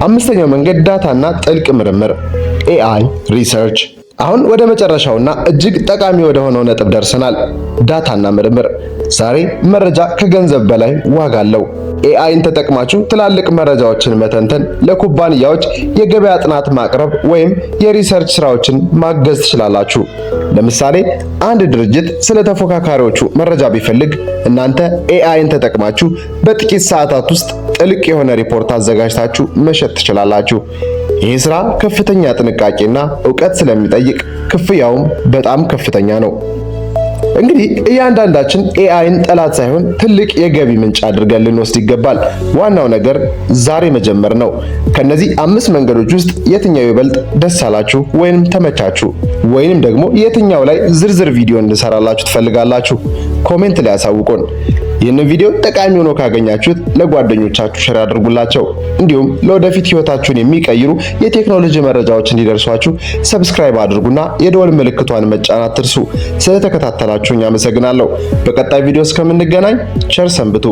አምስተኛው መንገድ ዳታና ጥልቅ ምርምር AI ሪሰርች። አሁን ወደ መጨረሻውና እጅግ ጠቃሚ ወደ ሆነው ነጥብ ደርሰናል። ዳታና ምርምር። ዛሬ መረጃ ከገንዘብ በላይ ዋጋ አለው። ኤአይን ተጠቅማችሁ ትላልቅ መረጃዎችን መተንተን፣ ለኩባንያዎች የገበያ ጥናት ማቅረብ ወይም የሪሰርች ስራዎችን ማገዝ ትችላላችሁ። ለምሳሌ አንድ ድርጅት ስለ ተፎካካሪዎቹ መረጃ ቢፈልግ እናንተ ኤአይን ተጠቅማችሁ በጥቂት ሰዓታት ውስጥ ጥልቅ የሆነ ሪፖርት አዘጋጅታችሁ መሸጥ ትችላላችሁ። ይህ ስራ ከፍተኛ ጥንቃቄና ዕውቀት ስለሚጠይቅ ክፍያውም በጣም ከፍተኛ ነው። እንግዲህ እያንዳንዳችን ኤአይን ጠላት ሳይሆን ትልቅ የገቢ ምንጭ አድርገን ልንወስድ ይገባል። ዋናው ነገር ዛሬ መጀመር ነው። ከነዚህ 5 መንገዶች ውስጥ የትኛው ይበልጥ ደስ አላችሁ ወይንም ተመቻችሁ? ወይንም ደግሞ የትኛው ላይ ዝርዝር ቪዲዮ እንድሰራላችሁ ትፈልጋላችሁ? ኮሜንት ላይ አሳውቁን። ይህንን ቪዲዮ ጠቃሚ ሆኖ ካገኛችሁት ለጓደኞቻችሁ ሼር አድርጉላቸው። እንዲሁም ለወደፊት ህይወታችሁን የሚቀይሩ የቴክኖሎጂ መረጃዎች እንዲደርሷችሁ ሰብስክራይብ አድርጉና የደወል ምልክቷን መጫን አትርሱ። ስለተከታተላችሁኝ አመሰግናለሁ። በቀጣይ ቪዲዮ እስከምንገናኝ ቸር ሰንብቱ።